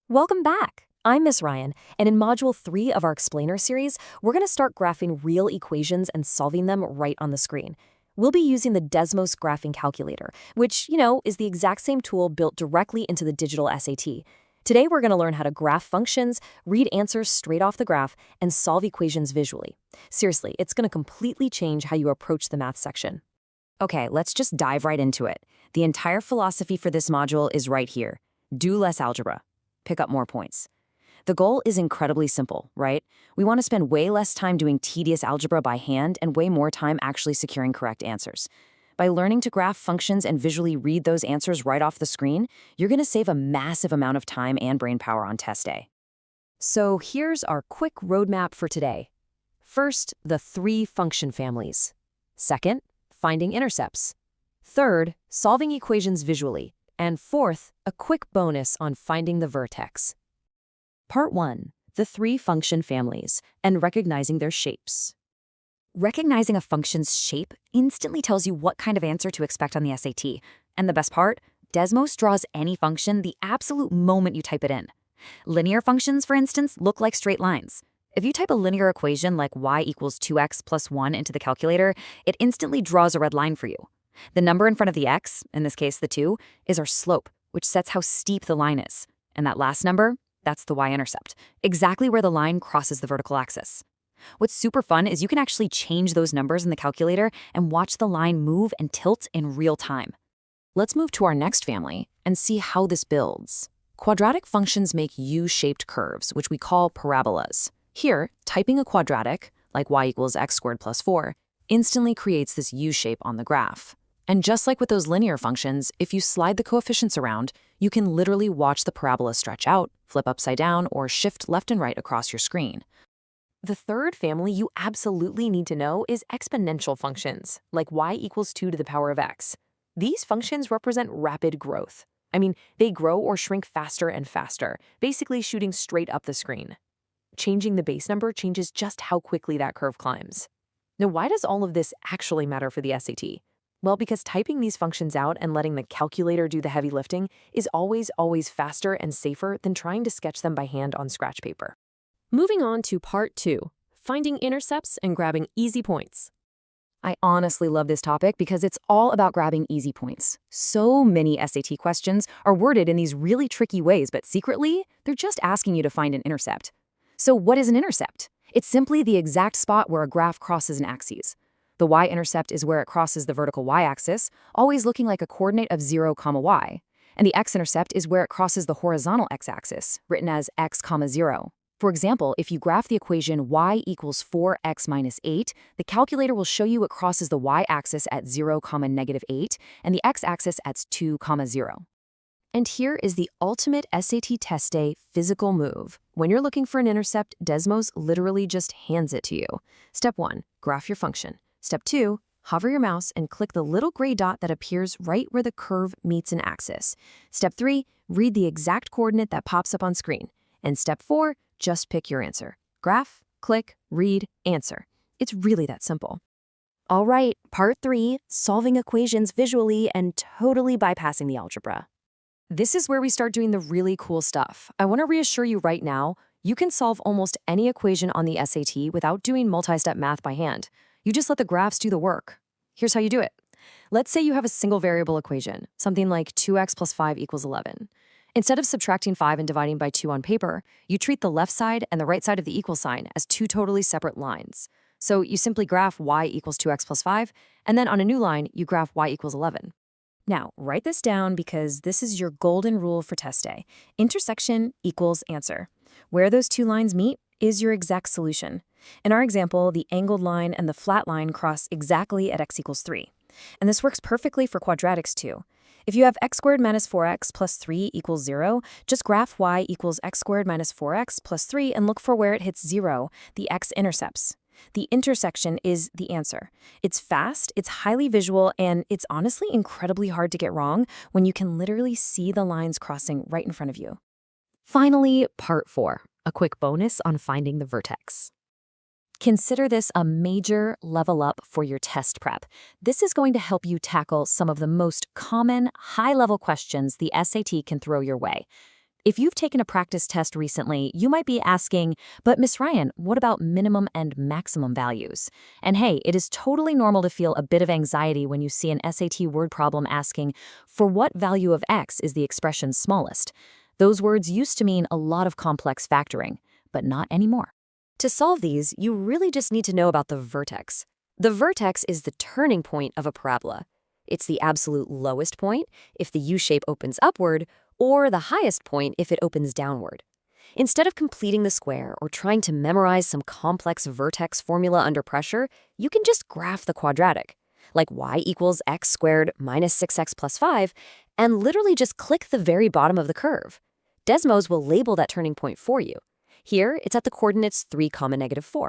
Welcome back. I'm Miss Ryan, and in Module 3 of our Explainer series, we're going to start graphing real equations and solving them right on the screen. We'll be using the DESMOS graphing calculator, which, is the exact same tool built directly into the digital SAT. Today, we're going to learn how to graph functions, read answers straight off the graph, and solve equations visually. Seriously, it's going to completely change how you approach the math section. Okay, let's just dive right into it. The entire philosophy for this module is right here. Do less algebra. Pick up more points. The goal is incredibly simple, right? We want to spend way less time doing tedious algebra by hand and way more time actually securing correct answers. By learning to graph functions and visually read those answers right off the screen, you're going to save a massive amount of time and brain power on test day. So here's our quick roadmap for today. First, the 3 function families. Second, finding intercepts. Third, solving equations visually. And fourth, a quick bonus on finding the vertex. Part 1. The 3 function families and recognizing their shapes. Recognizing a function's shape instantly tells you what kind of answer to expect on the SAT. And the best part? DESMOS draws any function the absolute moment you type it in. Linear functions, for instance, look like straight lines. If you type a linear equation like y equals 2x plus 1 into the calculator, it instantly draws a red line for you. The number in front of the x, in this case the 2, is our slope, which sets how steep the line is. And that last number, that's the y-intercept, exactly where the line crosses the vertical axis. What's super fun is you can actually change those numbers in the calculator and watch the line move and tilt in real time. Let's move to our next family and see how this builds. Quadratic functions make U-shaped curves, which we call parabolas. Here, typing a quadratic, like y equals x squared plus 4, instantly creates this U-shape on the graph. And just like with those linear functions, if you slide the coefficients around, you can literally watch the parabola stretch out, flip upside down, or shift left and right across your screen. The third family you absolutely need to know is exponential functions, like y equals 2 to the power of x. These functions represent rapid growth. They grow or shrink faster and faster, basically shooting straight up the screen. Changing the base number changes just how quickly that curve climbs. Now, why does all of this actually matter for the SAT? Well, because typing these functions out and letting the calculator do the heavy lifting is always faster and safer than trying to sketch them by hand on scratch paper. Moving on to part 2, finding intercepts and grabbing easy points. I honestly love this topic because it's all about grabbing easy points. So many SAT questions are worded in these really tricky ways, but secretly, they're just asking you to find an intercept. So what is an intercept? It's simply the exact spot where a graph crosses an axis. The y-intercept is where it crosses the vertical y-axis, always looking like a coordinate of 0, y. And the x-intercept is where it crosses the horizontal x-axis, written as x, 0. For example, if you graph the equation y equals 4x minus 8, the calculator will show you it crosses the y-axis at 0, -8, and the x-axis at 2, 0. And here is the ultimate SAT test day physical move. When you're looking for an intercept, DESMOS literally just hands it to you. Step 1, graph your function. Step 2, hover your mouse and click the little gray dot that appears right where the curve meets an axis. Step 3, read the exact coordinate that pops up on screen. And step 4, just pick your answer. Graph, click, read, answer. It's really that simple. All right, part 3, solving equations visually and totally bypassing the algebra. This is where we start doing the really cool stuff. I want to reassure you right now, you can solve almost any equation on the SAT without doing multi-step math by hand. You just let the graphs do the work. Here's how you do it. Let's say you have a single variable equation, something like 2x plus 5 equals 11. Instead of subtracting 5 and dividing by 2 on paper, you treat the left side and the right side of the equal sign as 2 totally separate lines. So you simply graph y equals 2x plus 5, and then on a new line, you graph y equals 11. Now, write this down because this is your golden rule for test day. Intersection equals answer. Where those 2 lines meet is your exact solution. In our example, the angled line and the flat line cross exactly at x equals 3. And this works perfectly for quadratics too. If you have x squared minus 4x plus 3 equals 0, just graph y equals x squared minus 4x plus 3 and look for where it hits 0, the x-intercepts. The intersection is the answer. It's fast, it's highly visual, and it's honestly incredibly hard to get wrong when you can literally see the lines crossing right in front of you. Finally, part 4, a quick bonus on finding the vertex. Consider this a major level up for your test prep. This is going to help you tackle some of the most common high-level questions the SAT can throw your way. If you've taken a practice test recently, you might be asking, but Miss Ryan, what about minimum and maximum values? And hey, it is totally normal to feel a bit of anxiety when you see an SAT word problem asking, for what value of x is the expression smallest? Those words used to mean a lot of complex factoring, but not anymore. To solve these, you really just need to know about the vertex. The vertex is the turning point of a parabola. It's the absolute lowest point if the U-shape opens upward, or the highest point if it opens downward. Instead of completing the square or trying to memorize some complex vertex formula under pressure, you can just graph the quadratic, like y equals x squared minus 6x plus 5, and literally just click the very bottom of the curve. DESMOS will label that turning point for you. Here, it's at the coordinates 3, -4.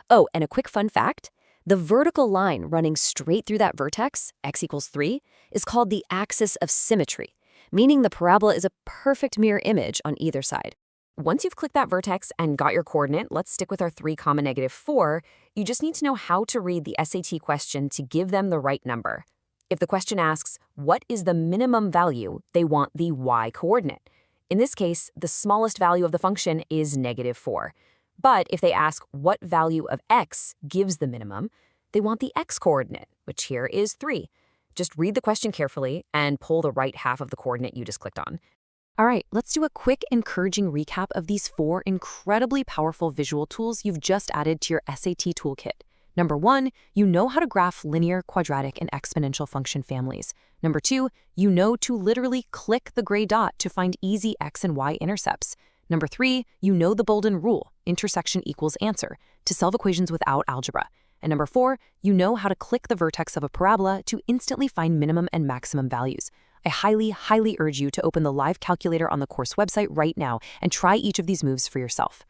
Oh, and a quick fun fact. The vertical line running straight through that vertex, x equals 3, is called the axis of symmetry, meaning the parabola is a perfect mirror image on either side. Once you've clicked that vertex and got your coordinate, let's stick with our 3, -4, you just need to know how to read the SAT question to give them the right number. If the question asks, what is the minimum value, they want the y coordinate. In this case, the smallest value of the function is -4. But if they ask what value of x gives the minimum, they want the x coordinate, which here is 3. Just read the question carefully and pull the right half of the coordinate you just clicked on. All right, let's do a quick, encouraging recap of these 4 incredibly powerful visual tools you've just added to your SAT toolkit. Number 1, you know how to graph linear, quadratic, and exponential function families. Number 2, you know to literally click the gray dot to find easy x and y intercepts. Number 3, you know the Bolden rule, intersection equals answer, to solve equations without algebra. And number 4, you know how to click the vertex of a parabola to instantly find minimum and maximum values. I highly, highly urge you to open the live calculator on the course website right now and try each of these moves for yourself.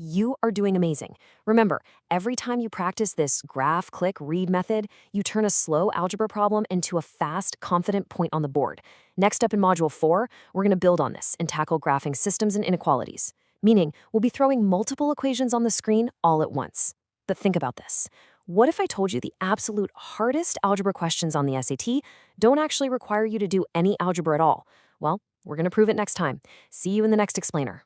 You are doing amazing. Remember, every time you practice this graph, click, read method, you turn a slow algebra problem into a fast, confident point on the board. Next up in Module 4, we're going to build on this and tackle graphing systems and inequalities, meaning we'll be throwing multiple equations on the screen all at once. But think about this. What if I told you the absolute hardest algebra questions on the SAT don't actually require you to do any algebra at all? Well, we're going to prove it next time. See you in the next explainer.